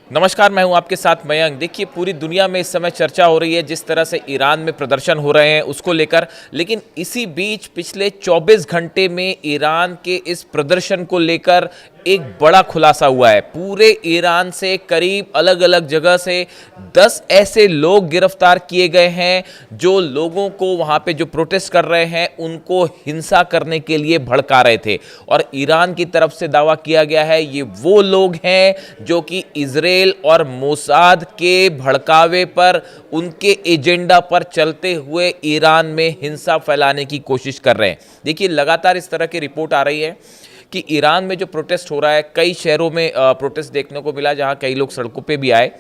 नमस्कार, मैं हूं आपके साथ मयंक। देखिए, पूरी दुनिया में इस समय चर्चा हो रही है जिस तरह से ईरान में प्रदर्शन हो रहे हैं उसको लेकर। लेकिन इसी बीच पिछले 24 घंटे में ईरान के इस प्रदर्शन को लेकर एक बड़ा खुलासा हुआ है। पूरे ईरान से करीब अलग अलग जगह से 10 ऐसे लोग गिरफ्तार किए गए हैं जो लोगों को वहां पे जो प्रोटेस्ट कर रहे हैं उनको हिंसा करने के लिए भड़का रहे थे। और ईरान की तरफ से दावा किया गया है ये वो लोग हैं जो कि इजराइल और मोसाद के भड़कावे पर, उनके एजेंडा पर चलते हुए ईरान में हिंसा फैलाने की कोशिश कर रहे हैं। देखिए, लगातार इस तरह की रिपोर्ट आ रही है कि ईरान में जो प्रोटेस्ट हो रहा है, कई शहरों में प्रोटेस्ट देखने को मिला जहां कई लोग सड़कों पे भी आए।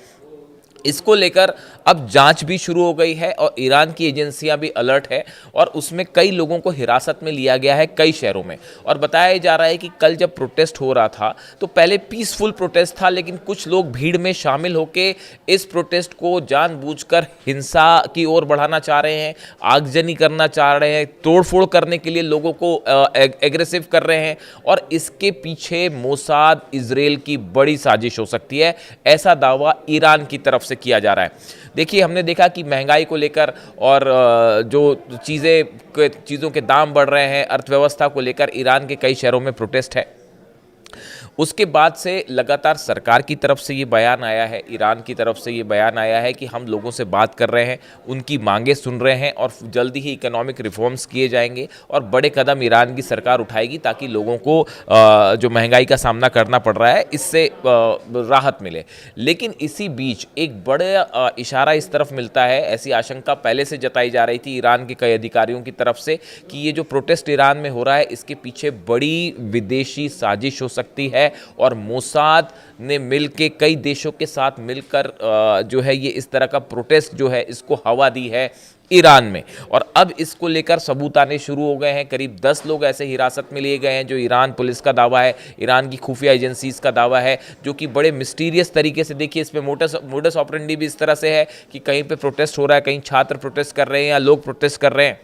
इसको लेकर अब जांच भी शुरू हो गई है और ईरान की एजेंसियां भी अलर्ट है और उसमें कई लोगों को हिरासत में लिया गया है कई शहरों में। और बताया जा रहा है कि कल जब प्रोटेस्ट हो रहा था तो पहले पीसफुल प्रोटेस्ट था, लेकिन कुछ लोग भीड़ में शामिल होकर इस प्रोटेस्ट को जानबूझकर हिंसा की ओर बढ़ाना चाह रहे हैं, आगजनी करना चाह रहे हैं, तोड़फोड़ करने के लिए लोगों को एग्रेसिव कर रहे हैं। और इसके पीछे मोसाद, इजराइल की बड़ी साजिश हो सकती है, ऐसा दावा ईरान की तरफ से किया जा रहा है। देखिए, हमने देखा कि महंगाई को लेकर और जो चीज़ों के दाम बढ़ रहे हैं, अर्थव्यवस्था को लेकर ईरान के कई शहरों में प्रोटेस्ट है। उसके बाद से लगातार सरकार की तरफ से ये बयान आया है, ईरान की तरफ से ये बयान आया है कि हम लोगों से बात कर रहे हैं, उनकी मांगें सुन रहे हैं और जल्दी ही इकोनॉमिक रिफॉर्म्स किए जाएंगे और बड़े कदम ईरान की सरकार उठाएगी ताकि लोगों को जो महंगाई का सामना करना पड़ रहा है इससे राहत मिले। लेकिन इसी बीच एक बड़ा इशारा इस तरफ मिलता है, ऐसी आशंका पहले से जताई जा रही थी ईरान के कई अधिकारियों की तरफ से कि ये जो प्रोटेस्ट ईरान में हो रहा है इसके पीछे बड़ी विदेशी साजिश हो सकती है और मोसाद ने मिलके कई देशों के साथ मिलकर जो है ये इस तरह का प्रोटेस्ट जो है इसको हवा दी है ईरान में। और अब इसको लेकर सबूत आने शुरू हो गए हैं। करीब 10 लोग ऐसे हिरासत में लिए गए हैं जो ईरान पुलिस का दावा है, ईरान की खुफिया एजेंसीज का दावा है, जो कि बड़े मिस्टीरियस तरीके से, देखिए इसमें मोडस ऑपरेंडी भी इस तरह से है कि कहीं पे प्रोटेस्ट हो रहा है, कहीं छात्र प्रोटेस्ट कर रहे हैं या लोग प्रोटेस्ट कर रहे हैं,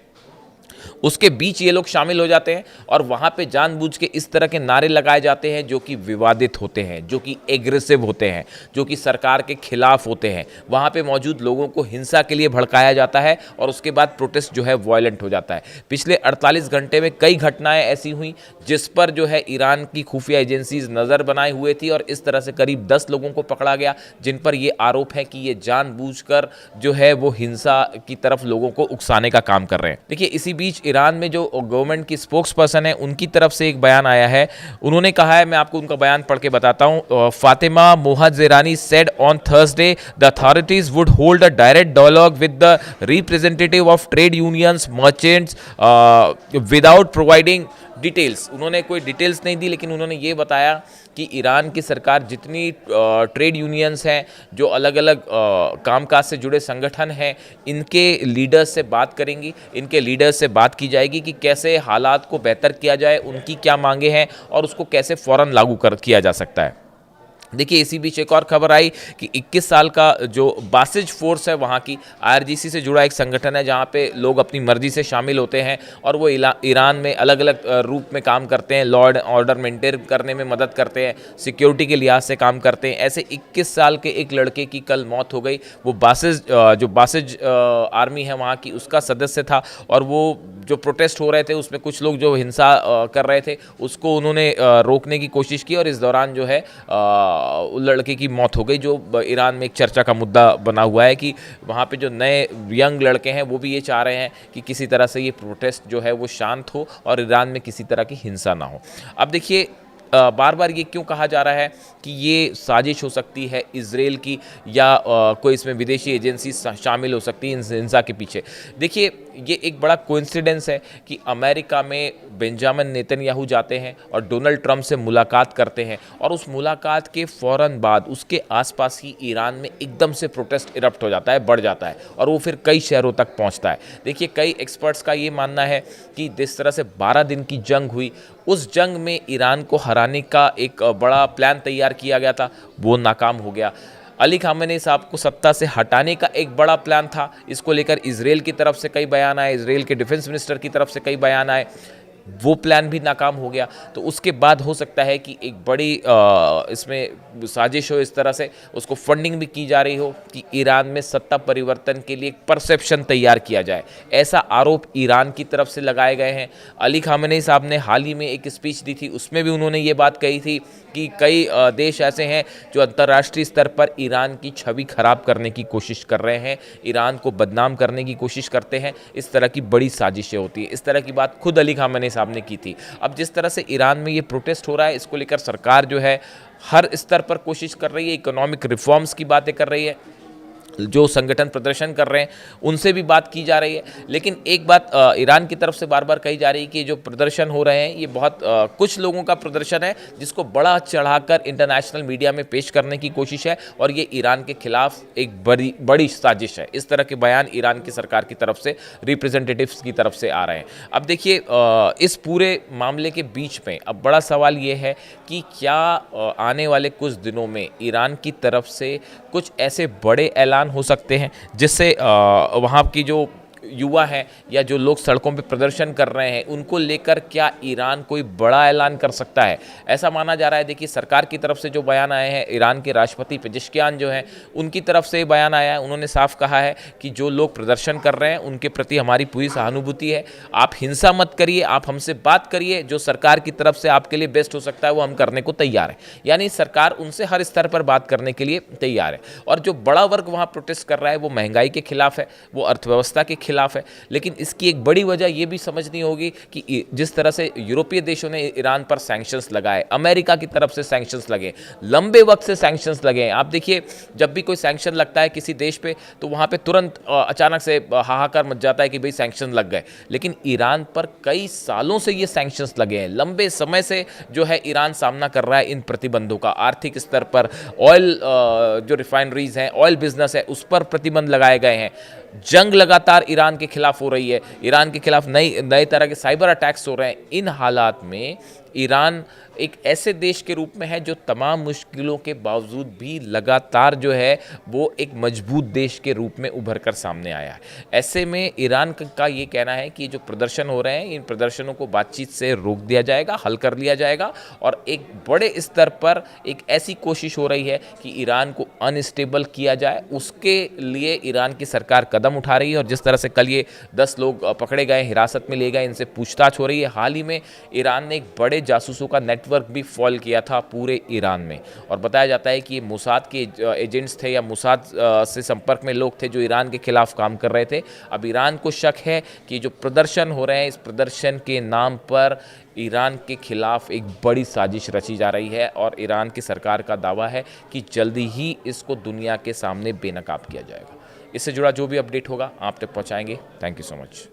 उसके बीच ये लोग शामिल हो जाते हैं और वहाँ पे जानबूझ के इस तरह के नारे लगाए जाते हैं जो कि विवादित होते हैं, जो कि एग्रेसिव होते हैं, जो कि सरकार के खिलाफ होते हैं। वहाँ पे मौजूद लोगों को हिंसा के लिए भड़काया जाता है और उसके बाद प्रोटेस्ट जो है वायलेंट हो जाता है। पिछले 48 घंटे में कई घटनाएं ऐसी हुई जिस पर जो है ईरान की खुफिया एजेंसीज नज़र बनाए हुए थी और इस तरह से करीब 10 लोगों को पकड़ा गया जिन पर ये आरोप है कि ये जानबूझकर जो है वो हिंसा की तरफ लोगों को उकसाने का काम कर रहे हैं। देखिए, इसी बीच ईरान में जो गवर्नमेंट की स्पोक्स पर्सन है उनकी तरफ से एक बयान आया है। उन्होंने कहा है, मैं आपको उनका बयान पढ़ के बताता हूं। Fatima Mohajerani said on Thursday the authorities would hold a direct dialogue with the representative of trade unions merchants without providing details. उन्होंने कोई डिटेल्स नहीं दी, लेकिन उन्होंने ये बताया कि ईरान की सरकार जितनी ट्रेड यूनियंस हैं, जो अलग अलग कामकाज से जुड़े संगठन हैं, इनके लीडर्स से बात करेंगी, इनके लीडर्स से बात की जाएगी कि कैसे हालात को बेहतर किया जाए, उनकी क्या मांगे हैं और उसको कैसे फ़ौरन लागू किया जा सकता है। देखिए, इसी बीच एक और खबर आई कि 21 साल का जो बासिज फोर्स है, वहाँ की आईआरजीसी से जुड़ा एक संगठन है जहाँ पे लोग अपनी मर्जी से शामिल होते हैं और वो ईरान में अलग अलग रूप में काम करते हैं, लॉ एंड ऑर्डर मेंटेन करने में मदद करते हैं, सिक्योरिटी के लिहाज से काम करते हैं। ऐसे 21 साल के एक लड़के की कल मौत हो गई। वो बासिज आर्मी है वहाँ की, उसका सदस्य था और वो जो प्रोटेस्ट हो रहे थे उसमें कुछ लोग जो हिंसा कर रहे थे उसको उन्होंने रोकने की कोशिश की और इस दौरान जो है लड़के की मौत हो गई। जो ईरान में एक चर्चा का मुद्दा बना हुआ है कि वहाँ पे जो नए यंग लड़के हैं वो भी ये चाह रहे हैं कि किसी तरह से ये प्रोटेस्ट जो है वो शांत हो और ईरान में किसी तरह की हिंसा ना हो। अब देखिए, बार बार ये क्यों कहा जा रहा है कि ये साजिश हो सकती है इजराइल की या कोई इसमें विदेशी एजेंसी शामिल हो सकती है हिंसा के पीछे। देखिए, ये एक बड़ा कोइंसिडेंस है कि अमेरिका में बेंजामिन नेतन्याहू जाते हैं और डोनाल्ड ट्रंप से मुलाकात करते हैं और उस मुलाकात के फ़ौरन बाद उसके आसपास ही ईरान में एकदम से प्रोटेस्ट इरप्ट हो जाता है, बढ़ जाता है और वो फिर कई शहरों तक पहुंचता है। देखिए, कई एक्सपर्ट्स का ये मानना है कि जिस तरह से 12 दिन की जंग हुई, उस जंग में ईरान को हराने का एक बड़ा प्लान तैयार किया गया था, वो नाकाम हो गया। अली खामेनी साहब को सत्ता से हटाने का एक बड़ा प्लान था। इसको लेकर इजराइल की तरफ से कई बयान आए, इजराइल के डिफेंस मिनिस्टर की तरफ से कई बयान आए। वो प्लान भी नाकाम हो गया। तो उसके बाद हो सकता है कि एक बड़ी इसमें साजिश हो, इस तरह से उसको फंडिंग भी की जा रही हो कि ईरान में सत्ता परिवर्तन के लिए एक परसेप्शन तैयार किया जाए। ऐसा आरोप ईरान की तरफ से लगाए गए हैं। अली खामेनी साहब ने हाल ही में एक स्पीच दी थी, उसमें भी उन्होंने ये बात कही थी कि कई देश ऐसे हैं जो अंतर्राष्ट्रीय स्तर पर ईरान की छवि खराब करने की कोशिश कर रहे हैं, ईरान को बदनाम करने की कोशिश करते हैं। इस तरह की बड़ी साजिशें होती हैं। इस तरह की बात खुद अली खामेनी साहब ने की थी। अब जिस तरह से ईरान में ये प्रोटेस्ट हो रहा है, इसको लेकर सरकार जो है हर स्तर पर कोशिश कर रही है, इकोनॉमिक रिफॉर्म्स की बातें कर रही है, जो संगठन प्रदर्शन कर रहे हैं उनसे भी बात की जा रही है। लेकिन एक बात ईरान की तरफ से बार बार कही जा रही है कि जो प्रदर्शन हो रहे हैं ये बहुत कुछ लोगों का प्रदर्शन है, जिसको बड़ा चढ़ाकर इंटरनेशनल मीडिया में पेश करने की कोशिश है और ये ईरान के खिलाफ एक बड़ी साजिश है। इस तरह के बयान ईरान की सरकार की तरफ से, रिप्रेजेंटेटिव्स की तरफ से आ रहे हैं। अब देखिए इस पूरे मामले के बीच में अब बड़ा सवाल ये है कि क्या आने वाले कुछ दिनों में ईरान की तरफ से कुछ ऐसे बड़े ऐलान हो सकते हैं जिससे वहाँ की जो युवा हैं या जो लोग सड़कों पे प्रदर्शन कर रहे हैं उनको लेकर क्या ईरान कोई बड़ा ऐलान कर सकता है, ऐसा माना जा रहा है। देखिए सरकार की तरफ से जो बयान आए हैं, ईरान के राष्ट्रपति पेजेश्कियान जो हैं उनकी तरफ से बयान आया है। उन्होंने साफ कहा है कि जो लोग प्रदर्शन कर रहे हैं उनके प्रति हमारी पूरी सहानुभूति है, आप हिंसा मत करिए, आप हमसे बात करिए, जो सरकार की तरफ से आपके लिए बेस्ट हो सकता है वो हम करने को तैयार हैं। यानी सरकार उनसे हर स्तर पर बात करने के लिए तैयार है। और जो बड़ा वर्ग वहाँ प्रोटेस्ट कर रहा है वो महंगाई के खिलाफ है, वो अर्थव्यवस्था के खिलाफ है। लेकिन इसकी एक बड़ी वजह यह भी समझनी होगी कि जिस तरह से यूरोपीय देशों ने ईरान पर सैंक्शंस लगाए, अमेरिका की तरफ से सैंक्शंस लगे, लंबे वक्त से सैंक्शंस लगे हैं। आप देखिए जब भी कोई सैंक्शन लगता है किसी देश पे तो वहां पे तुरंत अचानक से हाहाकार मच जाता है कि भाई सैंक्शन लग गए। लेकिन ईरान पर कई सालों से ये सैंक्शंस लगे हैं, लंबे समय से जो है ईरान सामना कर रहा है इन प्रतिबंधों का। आर्थिक स्तर पर ऑयल जो रिफाइनरीज हैं, ऑयल बिजनेस है, उस पर प्रतिबंध लगाए गए हैं। जंग लगातार ईरान के खिलाफ हो रही है, ईरान के खिलाफ नए तरह के साइबर अटैक्स हो रहे हैं। इन हालात में ईरान एक ऐसे देश के रूप में है जो तमाम मुश्किलों के बावजूद भी लगातार जो है वो एक मजबूत देश के रूप में उभर कर सामने आया है। ऐसे में ईरान का ये कहना है कि जो प्रदर्शन हो रहे हैं इन प्रदर्शनों को बातचीत से रोक दिया जाएगा, हल कर लिया जाएगा। और एक बड़े स्तर पर एक ऐसी कोशिश हो रही है कि ईरान को अनस्टेबल किया जाए, उसके लिए ईरान की सरकार कदम उठा रही है। और जिस तरह से कल ये 10 लोग पकड़े गए, हिरासत में लिए गए, इनसे पूछताछ हो रही है। हाल ही में ईरान ने एक बड़े जासूसों का नेटवर्क भी फॉल किया था पूरे ईरान में, और बताया जाता है कि ये मोसाद के एजेंट्स थे या मोसाद से संपर्क में लोग थे जो ईरान के खिलाफ काम कर रहे थे। अब ईरान को शक है कि जो प्रदर्शन हो रहे हैं इस प्रदर्शन के नाम पर ईरान के खिलाफ एक बड़ी साजिश रची जा रही है। और ईरान की सरकार का दावा है कि जल्दी ही इसको दुनिया के सामने बेनकाब किया जाएगा। इससे जुड़ा जो भी अपडेट होगा आप तक पहुंचाएंगे। Thank you so much.